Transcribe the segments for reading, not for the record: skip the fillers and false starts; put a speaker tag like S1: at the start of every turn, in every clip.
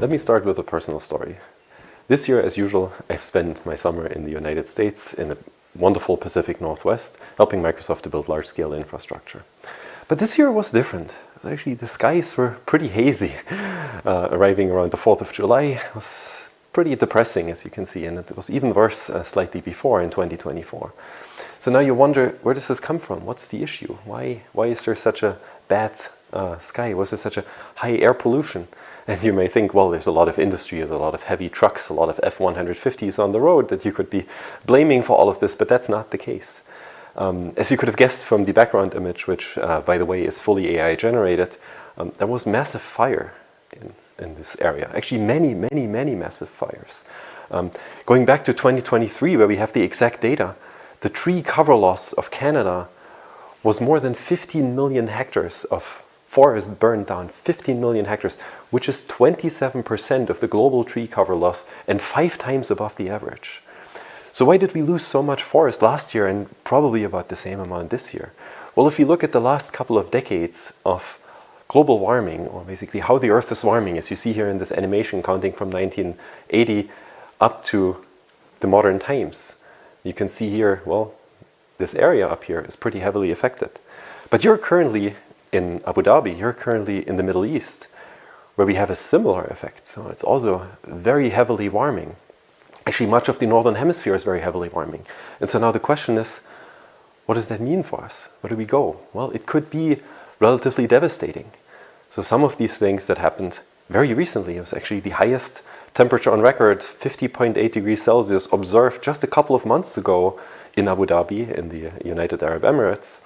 S1: Let me start with a personal story. This year, as usual, I've spent my summer in the United States, in the wonderful Pacific Northwest, helping Microsoft to build large-scale infrastructure. But this year was different. Actually, the skies were pretty hazy. Arriving around the 4th of July was pretty depressing, as you can see, and it was even worse slightly before in 2024. So now you wonder, where does this come from? What's the issue? Why is there such a bad sky? Was there such a high air pollution? And you may think, well, there's a lot of industry, there's a lot of heavy trucks, a lot of F-150s on the road that you could be blaming for all of this, but that's not the case. As you could have guessed from the background image, which, by the way, is fully AI generated, there was massive fire in this area. Actually, many massive fires. Going back to 2023, where we have the exact data, the tree cover loss of Canada was more than 15 million hectares of forest burned down, 15 million hectares, which is 27% of the global tree cover loss and 5 times above the average. So why did we lose so much forest last year and probably about the same amount this year? Well, if you look at the last couple of decades of global warming, or basically how the Earth is warming, as you see here in this animation counting from 1980 up to the modern times, you can see here, well, this area up here is pretty heavily affected. But you're currently in Abu Dhabi, you're currently in the Middle East, where we have a similar effect. So it's also very heavily warming. Actually, much of the Northern Hemisphere is very heavily warming. And so now the question is, what does that mean for us? Where do we go? Well, it could be relatively devastating. So some of these things that happened very recently, it was actually the highest temperature on record, 50.8 degrees Celsius, observed just a couple of months ago in Abu Dhabi, in the United Arab Emirates,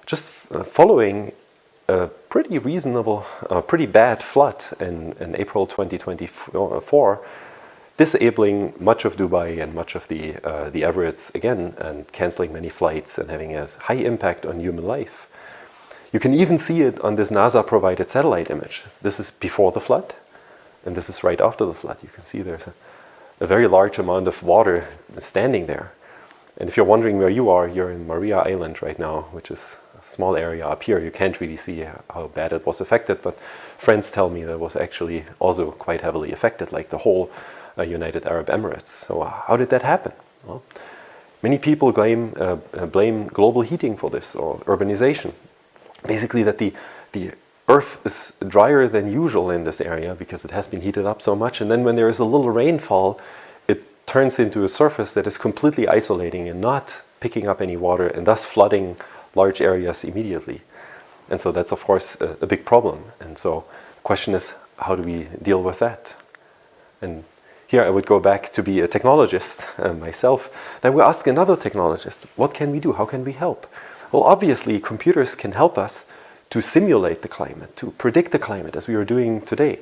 S1: just following a pretty reasonable, pretty bad flood in April 2024, disabling much of Dubai and much of the Emirates again, and canceling many flights and having a high impact on human life. You can even see it on this NASA-provided satellite image. This is before the flood, and this is right after the flood. You can see there's a very large amount of water standing there. And if you're wondering where you are, you're in Maria Island right now, which is a small area up here. You can't really see how bad it was affected, but friends tell me that it was actually also quite heavily affected, like the whole United Arab Emirates. So how did that happen? Well, many people blame global heating for this, or urbanization. Basically that the Earth is drier than usual in this area because it has been heated up so much, and then when there is a little rainfall, it turns into a surface that is completely isolating and not picking up any water, and thus flooding large areas immediately. And so that's of course a big problem. And so the question is, how do we deal with that? And here I would go back to be a technologist myself, and I would ask another technologist, what can we do? How can we help? Well, obviously computers can help us to simulate the climate, to predict the climate, as we are doing today.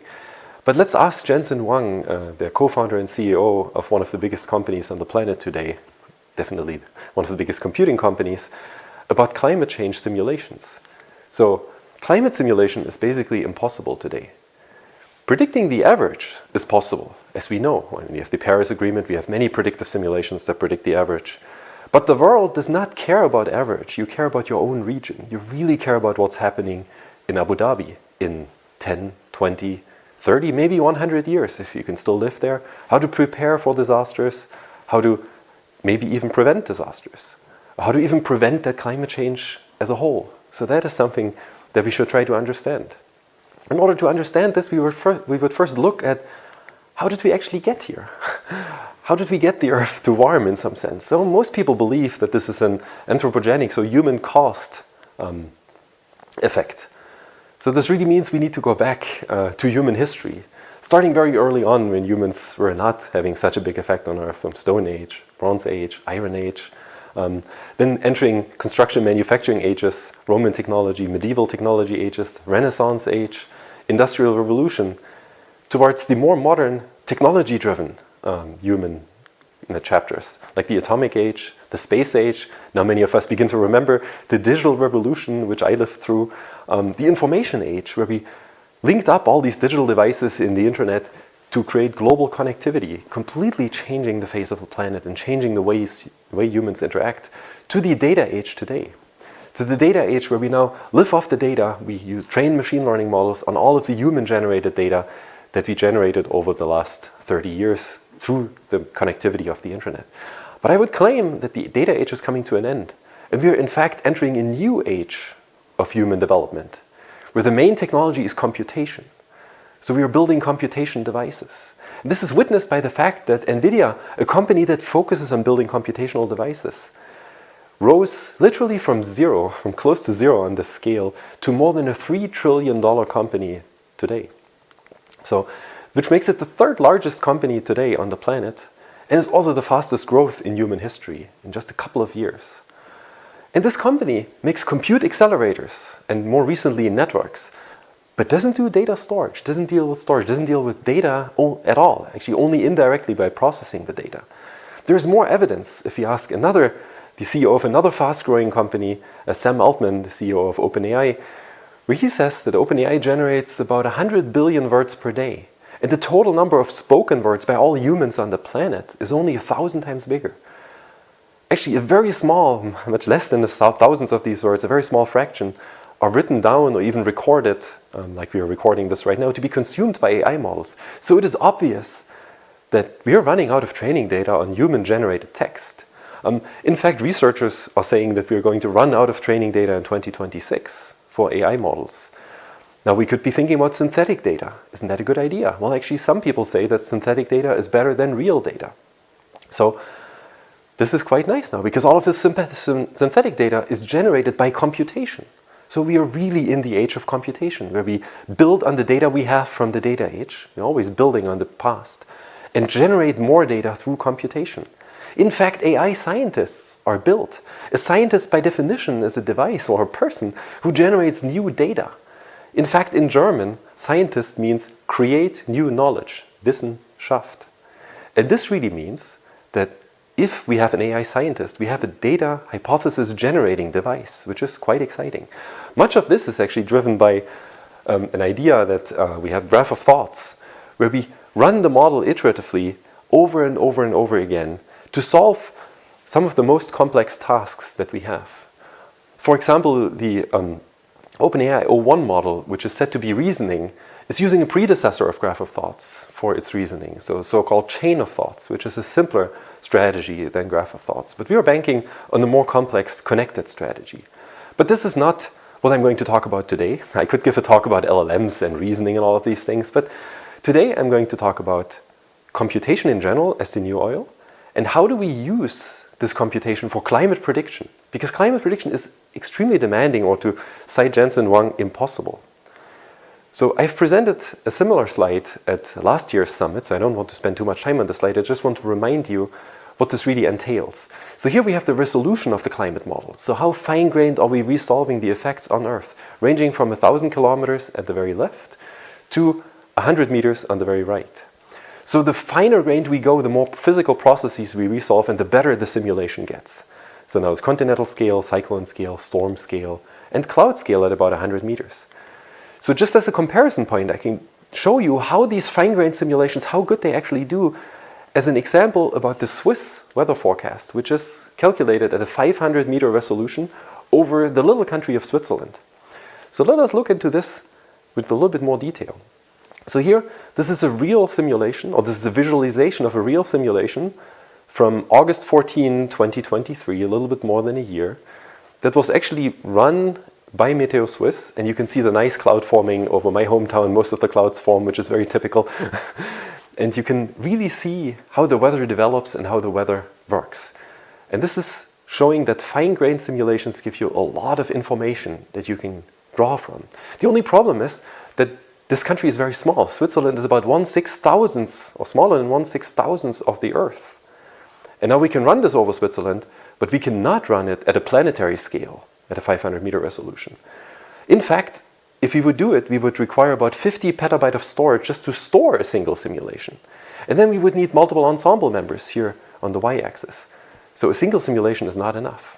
S1: But let's ask Jensen Huang, the co-founder and CEO of one of the biggest companies on the planet today, definitely one of the biggest computing companies, about climate change simulations. So climate simulation is basically impossible today. Predicting the average is possible, as we know. When we have the Paris Agreement, we have many predictive simulations that predict the average. But the world does not care about average. You care about your own region. You really care about what's happening in Abu Dhabi in 10, 20, 30, maybe 100 years, if you can still live there. How to prepare for disasters, how to maybe even prevent disasters, how to even prevent that climate change as a whole. So that is something that we should try to understand. In order to understand this, we would first look at, how did we actually get here? How did we get the Earth to warm in some sense? So most people believe that this is an anthropogenic, so human-caused effect. So this really means we need to go back to human history, starting very early on when humans were not having such a big effect on Earth, from Stone Age, Bronze Age, Iron Age, then entering construction manufacturing ages, Roman technology, medieval technology ages, Renaissance age, Industrial Revolution, towards the more modern technology-driven human chapters, like the atomic age, the space age. Now many of us begin to remember the digital revolution, which I lived through, the information age, where we linked up all these digital devices in the internet to create global connectivity, completely changing the face of the planet and changing the way humans interact, to the data age today. To the data age where we now live off the data, we train machine learning models on all of the human-generated data that we generated over the last 30 years through the connectivity of the internet. But I would claim that the data age is coming to an end. And we are in fact entering a new age of human development, where the main technology is computation. So we are building computation devices. And this is witnessed by the fact that NVIDIA, a company that focuses on building computational devices, rose literally from zero, from close to zero on the scale, to more than a $3 trillion company today. So, which makes it the third largest company today on the planet, and is also the fastest growth in human history in just a couple of years. And this company makes compute accelerators, and more recently networks, but doesn't do data storage, doesn't deal with storage, doesn't deal with data at all, actually only indirectly by processing the data. There's more evidence if you ask the CEO of another fast-growing company, Sam Altman, the CEO of OpenAI, where he says that OpenAI generates about 100 billion words per day. And the total number of spoken words by all humans on the planet is only 1,000 times bigger. Actually, a very small, much less than the thousands of these words, a very small fraction, are written down or even recorded, like we are recording this right now, to be consumed by AI models. So it is obvious that we are running out of training data on human-generated text. In fact, researchers are saying that we are going to run out of training data in 2026 for AI models. Now, we could be thinking about synthetic data. Isn't that a good idea? Well, actually, some people say that synthetic data is better than real data. So this is quite nice now, because all of this synthetic data is generated by computation. So we are really in the age of computation, where we build on the data we have from the data age, we're always building on the past, and generate more data through computation. In fact, AI scientists are built. A scientist, by definition, is a device or a person who generates new data. In fact, in German, scientist means create new knowledge, Wissenschaft. And this really means that if we have an AI scientist, we have a data hypothesis generating device, which is quite exciting. Much of this is actually driven by an idea that we have graph of thoughts, where we run the model iteratively over and over and over again to solve some of the most complex tasks that we have. For example, the OpenAI O1 model, which is said to be reasoning, is using a predecessor of graph of thoughts for its reasoning, so so-called chain of thoughts, which is a simpler strategy than graph of thoughts. But we are banking on the more complex connected strategy. But this is not what I'm going to talk about today. I could give a talk about LLMs and reasoning and all of these things, but today I'm going to talk about computation in general as the new oil, and how do we use this computation for climate prediction? Because climate prediction is extremely demanding, or to cite Jensen Huang, impossible. So I've presented a similar slide at last year's summit, so I don't want to spend too much time on the slide. I just want to remind you what this really entails. So here we have the resolution of the climate model. So how fine-grained are we resolving the effects on Earth, ranging from 1,000 kilometers at the very left to 100 meters on the very right. So the finer grained we go, the more physical processes we resolve, and the better the simulation gets. So now it's continental scale, cyclone scale, storm scale, and cloud scale at about 100 meters. So just as a comparison point, I can show you how these fine-grained simulations, how good they actually do, as an example about the Swiss weather forecast, which is calculated at a 500-meter resolution over the little country of Switzerland. So let us look into this with a little bit more detail. So here, this is a real simulation, or this is a visualization of a real simulation from August 14, 2023, a little bit more than a year, that was actually run by Meteo Swiss, and you can see the nice cloud forming over my hometown. Most of the clouds form, which is very typical. And you can really see how the weather develops and how the weather works. And this is showing that fine-grained simulations give you a lot of information that you can draw from. The only problem is that this country is very small. Switzerland is about 1/6,000th, or smaller than 1/6,000th of the Earth. And now we can run this over Switzerland, but we cannot run it at a planetary scale, at a 500-meter resolution. In fact, if we would do it, we would require about 50 petabytes of storage just to store a single simulation. And then we would need multiple ensemble members here on the y-axis. So a single simulation is not enough.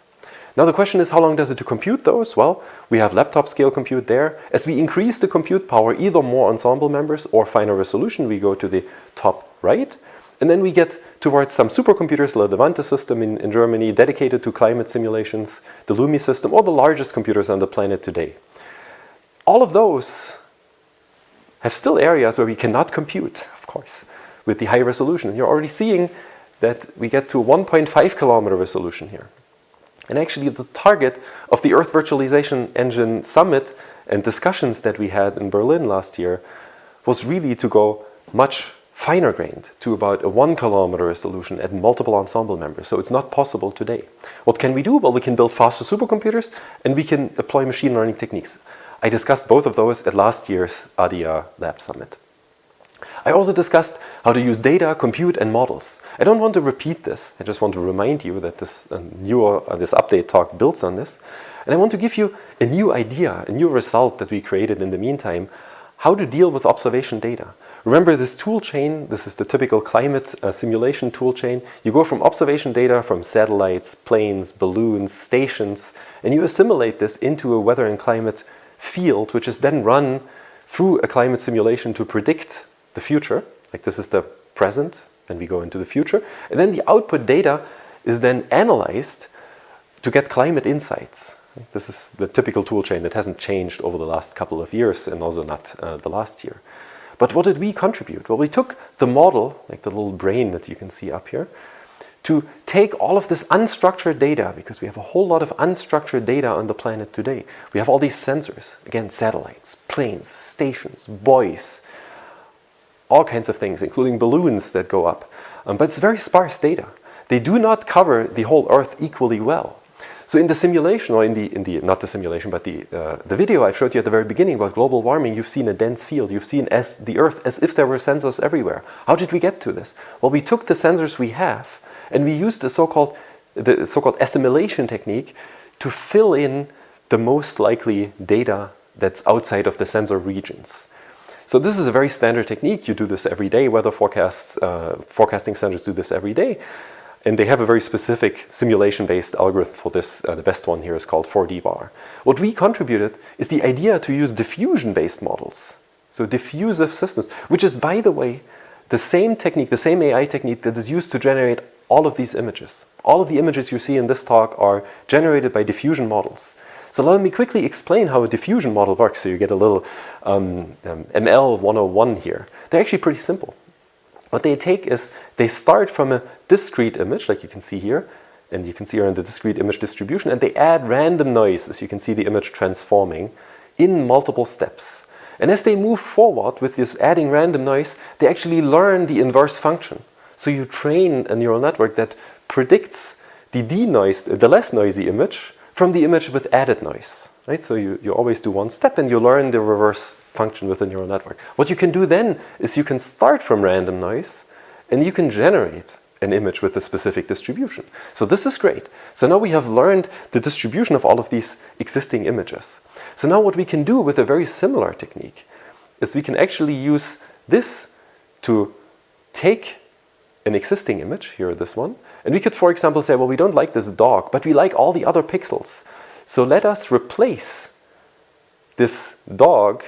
S1: Now the question is, how long does it to compute those? Well, we have laptop scale compute there. As we increase the compute power, either more ensemble members or finer resolution, we go to the top right. And then we get towards some supercomputers, the Levante system in Germany, dedicated to climate simulations, the LUMI system, or the largest computers on the planet today. All of those have still areas where we cannot compute, of course, with the high resolution. You're already seeing that we get to 1.5 kilometer resolution here. And actually the target of the Earth Virtualization Engine Summit and discussions that we had in Berlin last year was really to go much finer grained to about a 1 kilometer resolution at multiple ensemble members. So it's not possible today. What can we do? Well, we can build faster supercomputers and we can deploy machine learning techniques. I discussed both of those at last year's ADIA Lab Summit. I also discussed how to use data, compute, and models. I don't want to repeat this. I just want to remind you that this update talk builds on this. And I want to give you a new idea, a new result that we created in the meantime, how to deal with observation data. Remember this tool chain, this is the typical climate simulation tool chain. You go from observation data from satellites, planes, balloons, stations, and you assimilate this into a weather and climate field, which is then run through a climate simulation to predict the future. Like this is the present, then we go into the future. And then the output data is then analyzed to get climate insights. This is the typical tool chain that hasn't changed over the last couple of years and also not the last year. But what did we contribute? Well, we took the model, like the little brain that you can see up here, to take all of this unstructured data, because we have a whole lot of unstructured data on the planet today. We have all these sensors, again, satellites, planes, stations, buoys, all kinds of things, including balloons that go up. But it's very sparse data. They do not cover the whole Earth equally well. So in the simulation, or not the simulation, but the video I showed you at the very beginning about global warming, you've seen a dense field. You've seen the Earth as if there were sensors everywhere. How did we get to this? Well, we took the sensors we have and we used the so-called assimilation technique to fill in the most likely data that's outside of the sensor regions. So this is a very standard technique. You do this every day. Weather forecasting centers do this every day. And they have a very specific simulation-based algorithm for this. The best one here is called 4D-bar. What we contributed is the idea to use diffusion-based models. So diffusive systems, which is, by the way, the same technique, the same AI technique that is used to generate all of these images. All of the images you see in this talk are generated by diffusion models. So let me quickly explain how a diffusion model works so you get a little ML 101 here. They're actually pretty simple. What they take is they start from a discrete image, like you can see here, and you can see here in the discrete image distribution, and they add random noise, as you can see the image transforming, in multiple steps. And as they move forward with this adding random noise, they actually learn the inverse function. So you train a neural network that predicts the the less noisy image from the image with added noise. Right? So you always do one step and you learn the reverse function with the neural network. What you can do then is you can start from random noise and you can generate an image with a specific distribution. So this is great. So now we have learned the distribution of all of these existing images. So now what we can do with a very similar technique is we can actually use this to take an existing image, here this one, and we could, for example, say, well, we don't like this dog, but we like all the other pixels. So let us replace this dog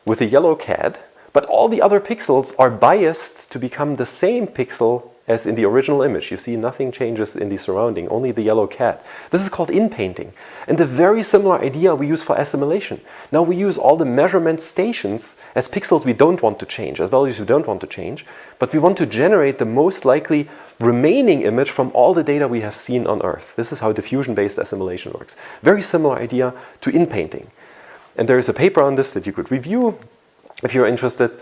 S1: with a yellow cat, but all the other pixels are biased to become the same pixel as in the original image. You see nothing changes in the surrounding, only the yellow cat. This is called in-painting. And a very similar idea we use for assimilation. Now we use all the measurement stations as pixels we don't want to change, as values we don't want to change, but we want to generate the most likely remaining image from all the data we have seen on Earth. This is how diffusion-based assimilation works. Very similar idea to in-painting. And there is a paper on this that you could review if you're interested.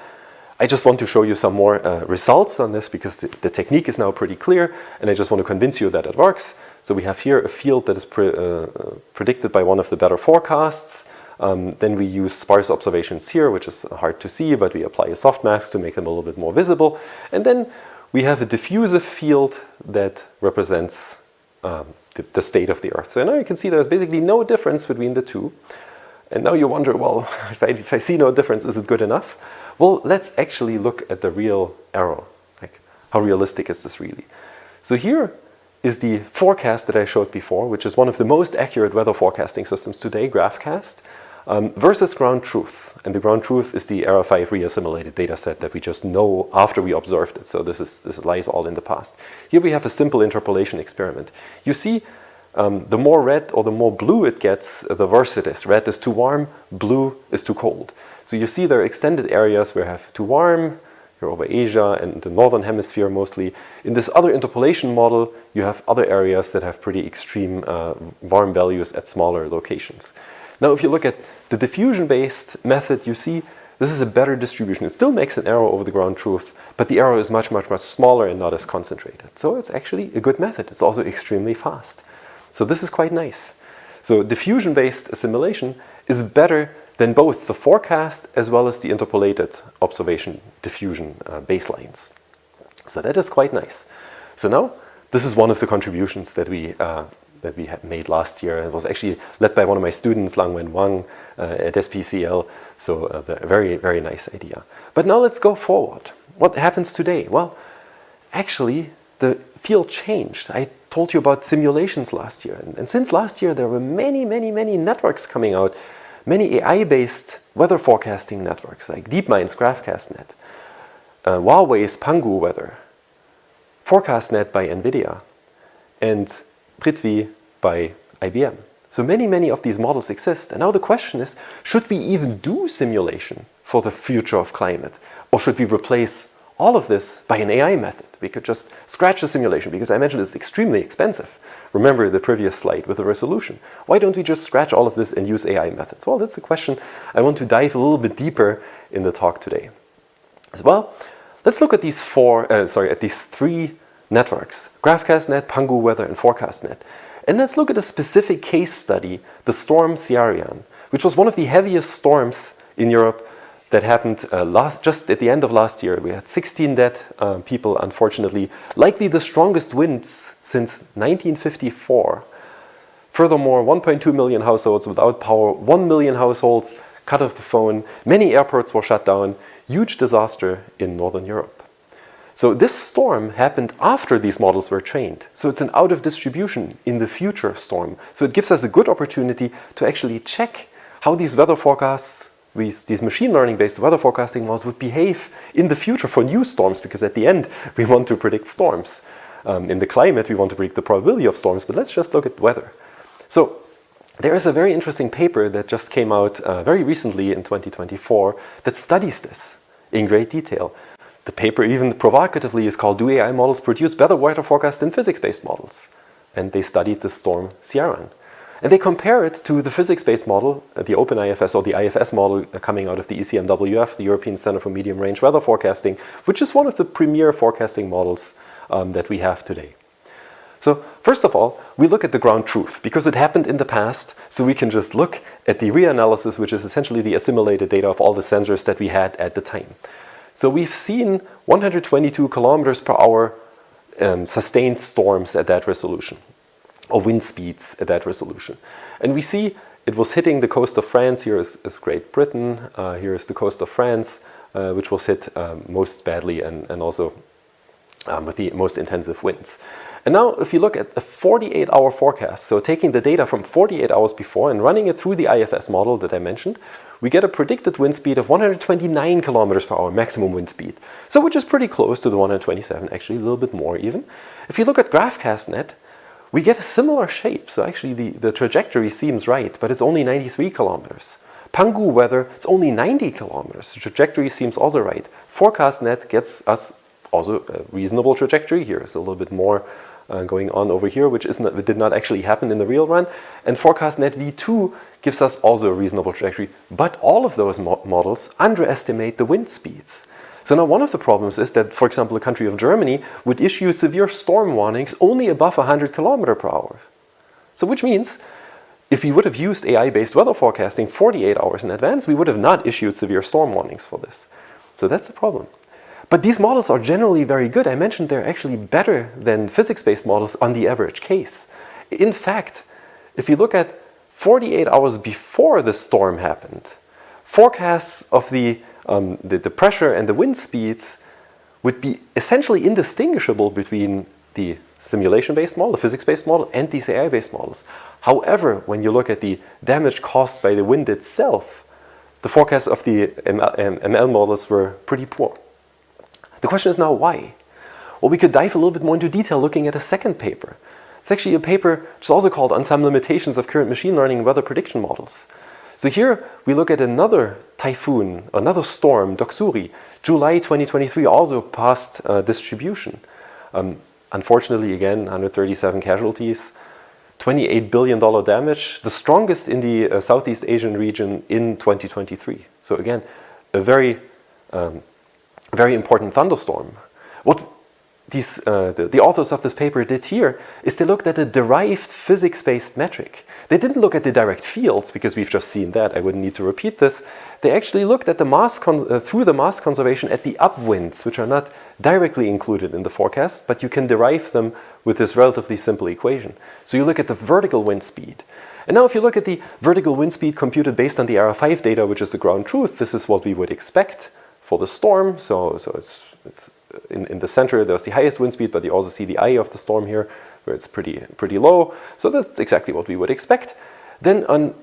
S1: I just want to show you some more results on this because the technique is now pretty clear and I just want to convince you that it works. So we have here a field that is predicted by one of the better forecasts. Then we use sparse observations here, which is hard to see, but we apply a softmax to make them a little bit more visible. And then we have a diffusive field that represents the state of the Earth. So now you can see there's basically no difference between the two. And now you wonder, well, if I see no difference, is it good enough? Well, let's actually look at the real arrow. Like, how realistic is this really? So here is the forecast that I showed before, which is one of the most accurate weather forecasting systems today, GraphCast, versus ground truth. And the ground truth is the Era 5 re-assimilated data set that we just know after we observed it. So this lies all in the past. Here we have a simple interpolation experiment. You see the more red or the more blue it gets, the worse it is. Red is too warm, blue is too cold. So you see there are extended areas where you have too warm, you're over Asia and the northern hemisphere mostly. In this other interpolation model, you have other areas that have pretty extreme warm values at smaller locations. Now, if you look at the diffusion-based method, you see this is a better distribution. It still makes an error over the ground truth, but the error is much, much, much smaller and not as concentrated. So it's actually a good method. It's also extremely fast. So this is quite nice. So diffusion-based assimilation is better than both the forecast as well as the interpolated observation diffusion baselines. So that is quite nice. So now, this is one of the contributions that we had made last year. It was actually led by one of my students, Langwen Wang, at SPCL. So a very, very nice idea. But now let's go forward. What happens today? Well, actually, the field changed. I told you about simulations last year. And since last year, there were many, many, many networks coming out, many AI-based weather forecasting networks, like DeepMind's GraphCastNet, Huawei's Pangu Weather, ForecastNet by NVIDIA, and Prithvi by IBM. So many, many of these models exist. And now the question is, should we even do simulation for the future of climate? Or should we replace all of this by an AI method? We could just scratch the simulation, because I mentioned it's extremely expensive. Remember the previous slide with the resolution. Why don't we just scratch all of this and use AI methods? Well, that's a question I want to dive a little bit deeper in the talk today. As well, let's look at these three networks: GraphCastNet, Pangu Weather, and ForecastNet. And let's look at a specific case study, the storm Ciarán, which was one of the heaviest storms in Europe that happened just at the end of last year. We had 16 dead people, unfortunately, likely the strongest winds since 1954. Furthermore, 1.2 million households without power, 1 million households cut off the phone, many airports were shut down, huge disaster in Northern Europe. So this storm happened after these models were trained. So it's an out of distribution in the future storm. So it gives us a good opportunity to actually check how these weather forecasts, these machine learning based weather forecasting models would behave in the future for new storms, because at the end we want to predict storms. In the climate we want to predict the probability of storms, but let's just look at weather. So there is a very interesting paper that just came out very recently in 2024 that studies this in great detail. The paper even provocatively is called "Do AI Models Produce Better Weather Forecasts than Physics-Based Models?" And they studied the storm Ciarán. And they compare it to the physics-based model, the OpenIFS or the IFS model coming out of the ECMWF, the European Center for Medium Range Weather Forecasting, which is one of the premier forecasting models that we have today. So first of all, we look at the ground truth, because it happened in the past, so we can just look at the reanalysis, which is essentially the assimilated data of all the sensors that we had at the time. So we've seen 122 kilometers per hour sustained storms at that resolution, or wind speeds at that resolution. And we see it was hitting the coast of France. Here is Great Britain. Here is the coast of France, which was hit most badly and also with the most intensive winds. And now if you look at a 48-hour forecast, so taking the data from 48 hours before and running it through the IFS model that I mentioned, we get a predicted wind speed of 129 kilometers per hour, maximum wind speed. So which is pretty close to the 127, actually a little bit more even. If you look at GraphCastNet, we get a similar shape. So actually the trajectory seems right, but it's only 93 kilometers. Pangu Weather, it's only 90 kilometers. The trajectory seems also right. ForecastNet gets us also a reasonable trajectory. Here is a little bit more going on over here, which did not actually happen in the real run. And ForecastNet V2 gives us also a reasonable trajectory. But all of those models underestimate the wind speeds. So now one of the problems is that, for example, the country of Germany would issue severe storm warnings only above 100 kilometers per hour. So which means if we would have used AI-based weather forecasting 48 hours in advance, we would have not issued severe storm warnings for this. So that's the problem. But these models are generally very good. I mentioned they're actually better than physics-based models on the average case. In fact, if you look at 48 hours before the storm happened, forecasts of the pressure and the wind speeds would be essentially indistinguishable between the simulation-based model, the physics-based model, and these AI-based models. However, when you look at the damage caused by the wind itself, the forecasts of the ML models were pretty poor. The question is now why? Well, we could dive a little bit more into detail looking at a second paper. It's actually a paper which is also called On Some Limitations of Current Machine Learning and Weather Prediction Models. So here we look at another typhoon, another storm, Doksuri, July 2023, also past distribution. Unfortunately, again, 137 casualties, $28 billion damage, the strongest in the Southeast Asian region in 2023. So again, a very important thunderstorm. What the authors of this paper did here is they looked at a derived physics-based metric. They didn't look at the direct fields, because we've just seen that. I wouldn't need to repeat this. They actually looked at the mass through the mass conservation at the upwinds, which are not directly included in the forecast, but you can derive them with this relatively simple equation. So you look at the vertical wind speed. And now if you look at the vertical wind speed computed based on the ARA5 data, which is the ground truth, this is what we would expect for the storm. So it's in the center, there's the highest wind speed, but you also see the eye of the storm here, where it's pretty low. So that's exactly what we would expect. Then on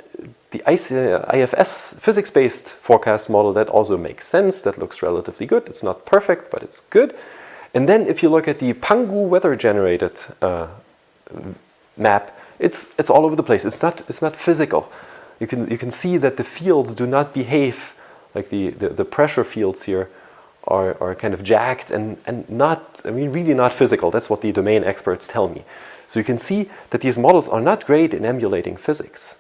S1: the IFS physics-based forecast model, that also makes sense. That looks relatively good. It's not perfect, but it's good. And then if you look at the Pangu weather-generated map, it's all over the place. It's not physical. You can see that the fields do not behave like the pressure fields here are kind of jagged and not, really not physical. That's what the domain experts tell me. So you can see that these models are not great in emulating physics.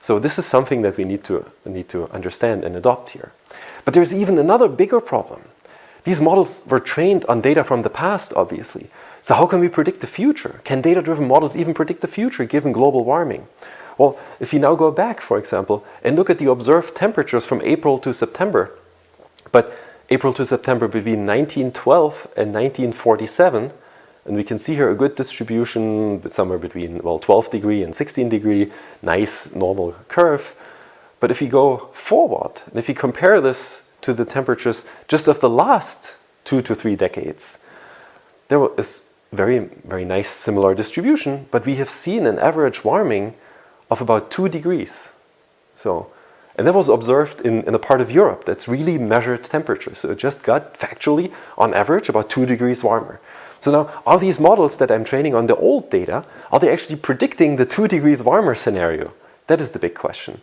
S1: So this is something that we need to understand and adopt here. But there's even another bigger problem. These models were trained on data from the past, obviously. So how can we predict the future? Can data-driven models even predict the future given global warming? Well, if you now go back, for example, and look at the observed temperatures from April to September, but April to September between 1912 and 1947, and we can see here a good distribution somewhere between, 12 degree and 16 degree, nice normal curve. But if you go forward, and if you compare this to the temperatures just of the last 2 to 3 decades, there was very, very nice similar distribution, but we have seen an average warming of about 2 degrees. And that was observed in a part of Europe that's really measured temperature. So it just got factually, on average, about 2 degrees warmer. So now, are these models that I'm training on the old data, are they actually predicting the 2 degrees warmer scenario? That is the big question.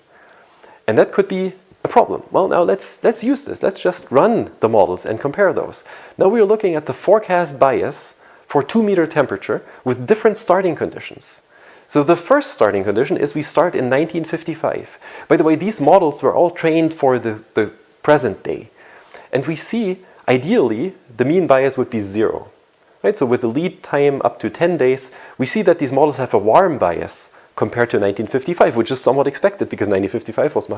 S1: And that could be a problem. Well, now let's use this. Let's just run the models and compare those. Now we're looking at the forecast bias for 2-meter temperature with different starting conditions. So the first starting condition is we start in 1955. By the way, these models were all trained for the present day. And we see, ideally, the mean bias would be 0. Right? So with the lead time up to 10 days, we see that these models have a warm bias compared to 1955, which is somewhat expected because 1955 was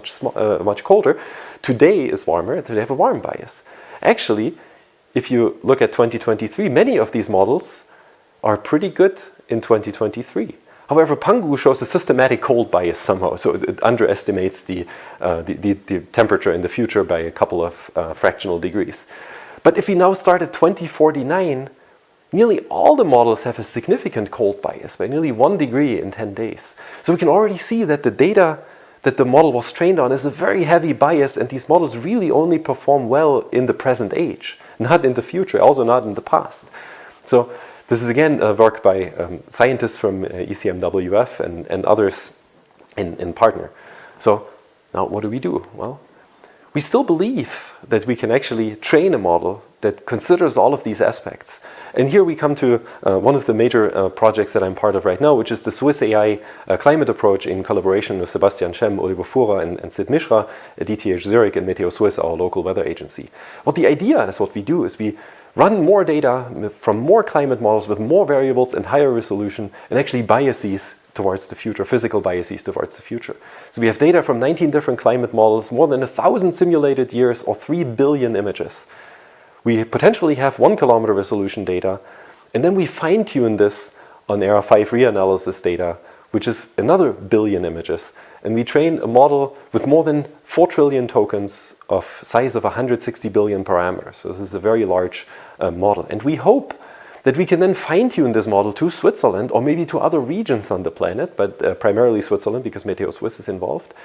S1: much colder. Today is warmer, they have a warm bias. Actually, if you look at 2023, many of these models are pretty good in 2023. However, Pangu shows a systematic cold bias somehow, so it underestimates the temperature in the future by a couple of fractional degrees. But if we now start at 2049, nearly all the models have a significant cold bias by nearly 1 degree in 10 days. So we can already see that the data that the model was trained on is a very heavy bias, and these models really only perform well in the present age, not in the future, also not in the past. So this is again work by scientists from ECMWF and others in partner. So now what do? Well, we still believe that we can actually train a model that considers all of these aspects. And here we come to one of the major projects that I'm part of right now, which is the Swiss AI climate approach in collaboration with Sebastian Chem, Oliver Fuhrer, and Sid Mishra at DTH Zurich and Meteo Swiss, our local weather agency. Well, the idea is what we do is we run more data from more climate models with more variables and higher resolution, and actually biases towards the future, physical biases towards the future. So we have data from 19 different climate models, more than 1,000 simulated years, or 3 billion images. We potentially have 1 kilometer resolution data, and then we fine-tune this on ARA5 reanalysis data, which is another billion images. And we train a model with more than 4 trillion tokens of size of 160 billion parameters. So this is a very large model. And we hope that we can then fine-tune this model to Switzerland or maybe to other regions on the planet, but primarily Switzerland because Meteo Swiss is involved,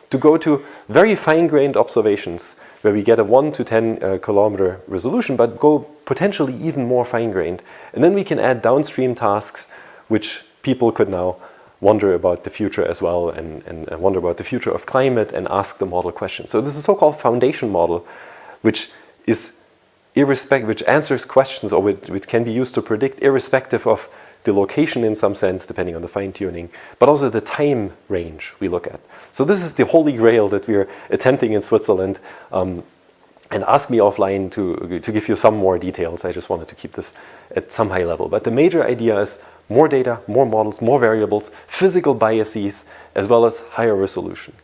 S1: to go to very fine-grained observations where we get a 1 to 10 kilometer resolution, but go potentially even more fine-grained. And then we can add downstream tasks which people could now wonder about the future as well, and wonder about the future of climate and ask the model questions. So this is a so-called foundation model, which answers questions, or which can be used to predict irrespective of the location in some sense, depending on the fine-tuning, but also the time range we look at. So this is the holy grail that we're attempting in Switzerland. And ask me offline to give you some more details. I just wanted to keep this at some high level. But the major idea is more data, more models, more variables, physical biases, as well as higher resolution.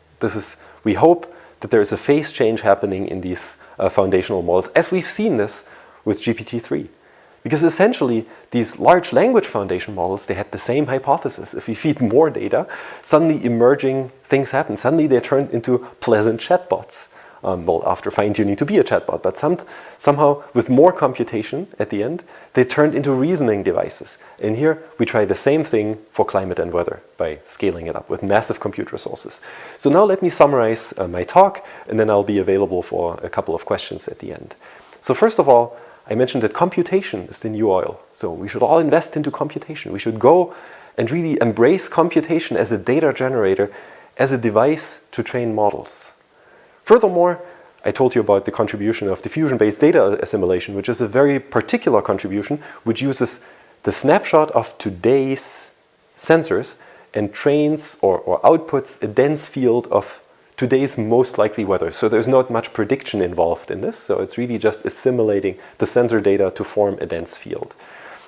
S1: We hope that there is a phase change happening in these foundational models, as we've seen this with GPT-3. Because essentially, these large language foundation models, they had the same hypothesis. If we feed more data, suddenly emerging things happen. Suddenly they turn into pleasant chatbots. Well, after fine-tuning to be a chatbot, but somehow with more computation at the end, they turned into reasoning devices. And here we try the same thing for climate and weather by scaling it up with massive compute resources. So now let me summarize my talk, and then I'll be available for a couple of questions at the end. So first of all, I mentioned that computation is the new oil. So we should all invest into computation. We should go and really embrace computation as a data generator, as a device to train models. Furthermore, I told you about the contribution of diffusion-based data assimilation, which is a very particular contribution which uses the snapshot of today's sensors and trains or outputs a dense field of today's most likely weather. So there's not much prediction involved in this. So it's really just assimilating the sensor data to form a dense field.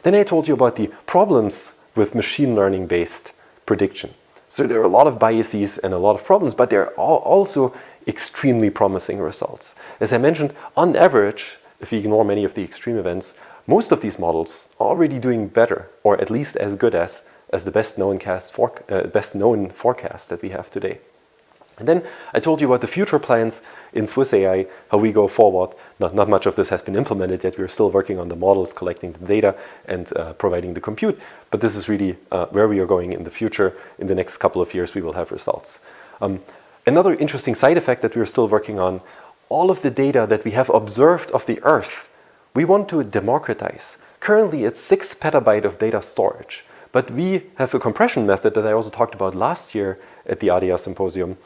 S1: Then I told you about the problems with machine learning-based prediction. So there are a lot of biases and a lot of problems, but there are also extremely promising results. As I mentioned, on average, if we ignore many of the extreme events, most of these models are already doing better, or at least as good as the best known forecast that we have today. And then I told you about the future plans in Swiss AI, how we go forward. Not much of this has been implemented yet. We're still working on the models, collecting the data, and providing the compute. But this is really where we are going in the future. In the next couple of years, we will have results. Another interesting side effect that we're still working on, all of the data that we have observed of the Earth, we want to democratize. Currently, it's 6 petabyte of data storage. But we have a compression method that I also talked about last year at the ADIA Symposium,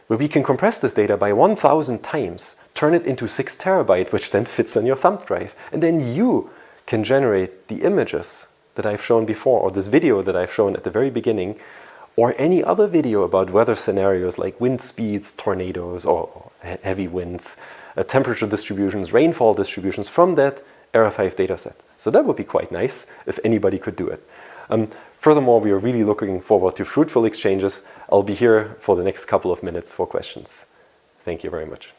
S1: where we can compress this data by 1,000 times, turn it into 6 terabyte, which then fits on your thumb drive. And then you can generate the images that I've shown before, or this video that I've shown at the very beginning, or any other video about weather scenarios like wind speeds, tornadoes, or heavy winds, temperature distributions, rainfall distributions from that ERA 5 dataset. So that would be quite nice if anybody could do it. Furthermore, we are really looking forward to fruitful exchanges. I'll be here for the next couple of minutes for questions. Thank you very much.